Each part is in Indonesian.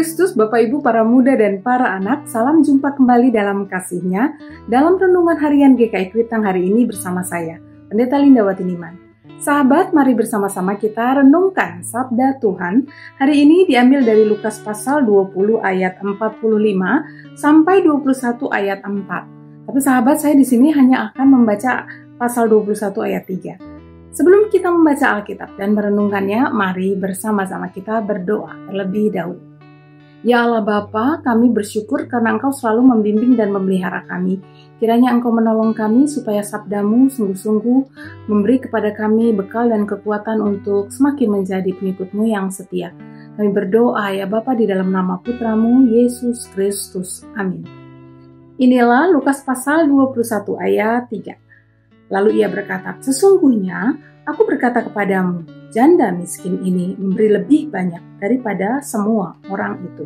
Kristus, Bapak Ibu, para muda dan para anak, salam jumpa kembali dalam kasih-Nya dalam renungan harian GKI Kuitang hari ini bersama saya, Pendeta Lindawati Niman. Sahabat, mari bersama-sama kita renungkan sabda Tuhan. Hari ini diambil dari Lukas pasal 20 ayat 45 sampai 21 ayat 4. Tapi sahabat, saya di sini hanya akan membaca pasal 21 ayat 3. Sebelum kita membaca Alkitab dan merenungkannya, mari bersama-sama kita berdoa terlebih dahulu. Ya Allah Bapa, kami bersyukur karena Engkau selalu membimbing dan memelihara kami. Kiranya Engkau menolong kami supaya sabdamu sungguh-sungguh memberi kepada kami bekal dan kekuatan untuk semakin menjadi pengikut-Mu yang setia. Kami berdoa ya Bapa di dalam nama Putramu, Yesus Kristus. Amin. Inilah Lukas pasal 21 ayat 3. Lalu ia berkata, sesungguhnya aku berkata kepadamu, janda miskin ini memberi lebih banyak daripada semua orang itu.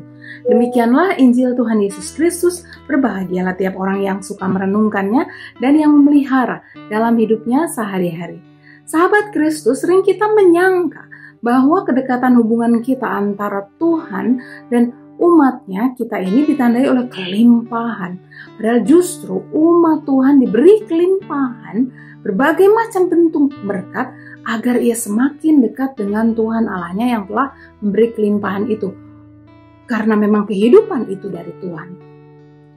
Demikianlah Injil Tuhan Yesus Kristus. Berbahagialah tiap orang yang suka merenungkannya dan yang memelihara dalam hidupnya sehari-hari. Sahabat Kristus, sering kita menyangka bahwa kedekatan hubungan kita antara Tuhan dan umatnya kita ini ditandai oleh kelimpahan. Padahal justru umat Tuhan diberi kelimpahan berbagai macam bentuk berkat agar ia semakin dekat dengan Tuhan Allahnya yang telah memberi kelimpahan itu. Karena memang kehidupan itu dari Tuhan.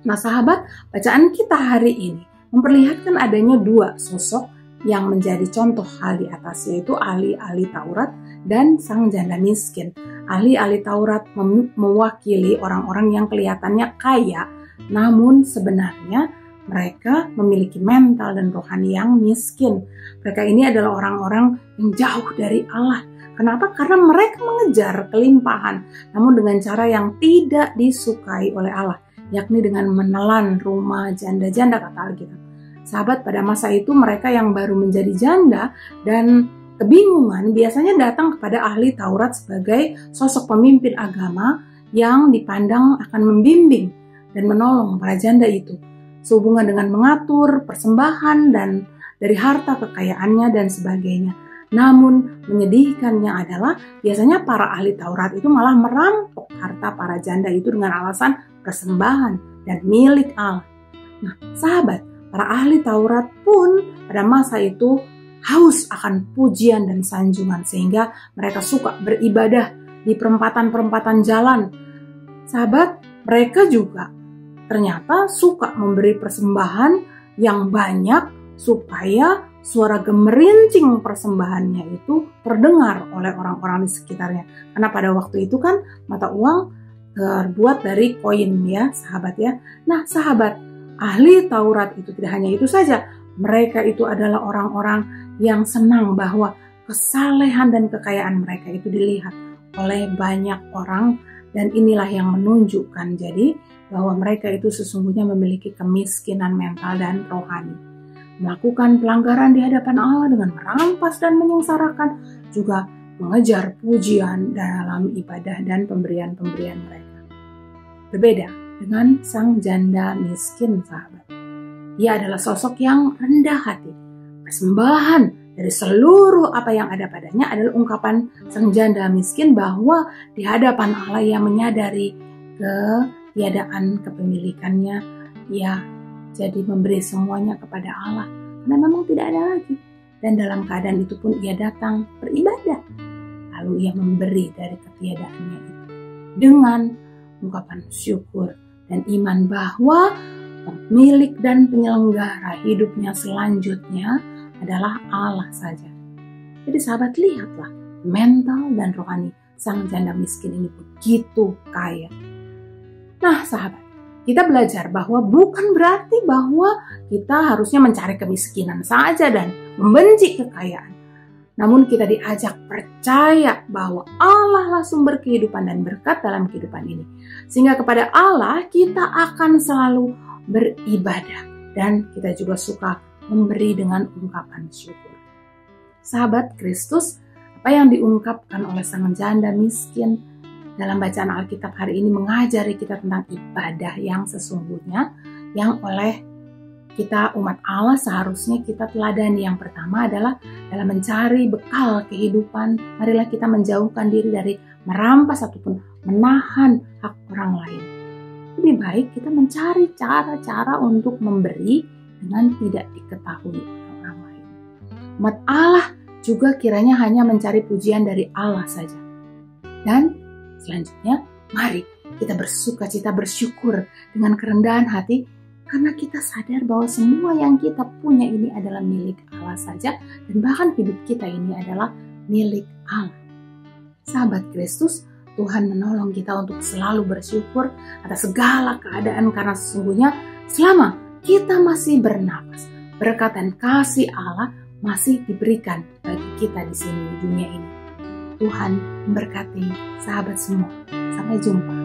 Nah sahabat, bacaan kita hari ini memperlihatkan adanya dua sosok yang menjadi contoh hal di atas, yaitu ahli-ahli Taurat dan sang janda miskin. Ahli-ahli Taurat mewakili orang-orang yang kelihatannya kaya, namun sebenarnya mereka memiliki mental dan rohani yang miskin. Mereka ini adalah orang-orang yang jauh dari Allah. Kenapa? Karena mereka mengejar kelimpahan, namun dengan cara yang tidak disukai oleh Allah, yakni dengan menelan rumah janda-janda kata Alkitab. Sahabat, pada masa itu mereka yang baru menjadi janda dan kebingungan biasanya datang kepada ahli Taurat sebagai sosok pemimpin agama yang dipandang akan membimbing dan menolong para janda itu sehubungan dengan mengatur persembahan dan dari harta kekayaannya dan sebagainya. Namun menyedihkannya adalah biasanya para ahli Taurat itu malah merampok harta para janda itu dengan alasan persembahan dan milik Allah. Nah sahabat, para ahli Taurat pun pada masa itu haus akan pujian dan sanjungan sehingga mereka suka beribadah di perempatan-perempatan jalan. Sahabat, mereka juga ternyata suka memberi persembahan yang banyak supaya suara gemerincing persembahannya itu terdengar oleh orang-orang di sekitarnya. Karena pada waktu itu kan mata uang terbuat dari koin ya sahabat ya. Nah sahabat, ahli Taurat itu tidak hanya itu saja. Mereka itu adalah orang-orang yang senang bahwa kesalehan dan kekayaan mereka itu dilihat oleh banyak orang. Dan inilah yang menunjukkan jadi bahwa mereka itu sesungguhnya memiliki kemiskinan mental dan rohani. Melakukan pelanggaran di hadapan Allah dengan merampas dan menyengsarakan, juga mengejar pujian dalam ibadah dan pemberian-pemberian mereka. Berbeda dengan sang janda miskin sahabat. Ia adalah sosok yang rendah hati. Persembahan dari seluruh apa yang ada padanya adalah ungkapan sang janda miskin bahwa di hadapan Allah ia menyadari ketiadaan kepemilikannya. Ia jadi memberi semuanya kepada Allah karena memang tidak ada lagi. Dan dalam keadaan itu pun ia datang beribadah. Lalu ia memberi dari ketiadaannya itu dengan ungkapan syukur dan iman bahwa pemilik dan penyelenggara hidupnya selanjutnya adalah Allah saja. Jadi sahabat, lihatlah mental dan rohani sang janda miskin ini begitu kaya. Nah sahabat, kita belajar bahwa bukan berarti bahwa kita harusnya mencari kemiskinan saja dan membenci kekayaan. Namun kita diajak percaya bahwa Allah lah sumber kehidupan dan berkat dalam kehidupan ini. Sehingga kepada Allah kita akan selalu beribadah dan kita juga suka memberi dengan ungkapan syukur. Sahabat Kristus, apa yang diungkapkan oleh sang janda miskin dalam bacaan Alkitab hari ini mengajari kita tentang ibadah yang sesungguhnya yang oleh kita umat Allah seharusnya kita teladani. Yang pertama adalah dalam mencari bekal kehidupan, marilah kita menjauhkan diri dari merampas ataupun menahan hak orang lain. Lebih baik kita mencari cara-cara untuk memberi dengan tidak diketahui oleh orang lain. Umat Allah juga kiranya hanya mencari pujian dari Allah saja. Dan selanjutnya, mari kita bersukacita, bersyukur dengan kerendahan hati karena kita sadar bahwa semua yang kita punya ini adalah milik Allah saja, dan bahkan hidup kita ini adalah milik Allah. Sahabat Kristus, Tuhan menolong kita untuk selalu bersyukur atas segala keadaan karena sesungguhnya selama kita masih bernapas, berkat dan kasih Allah masih diberikan bagi kita di sini di dunia ini. Tuhan memberkati sahabat semua. Sampai jumpa.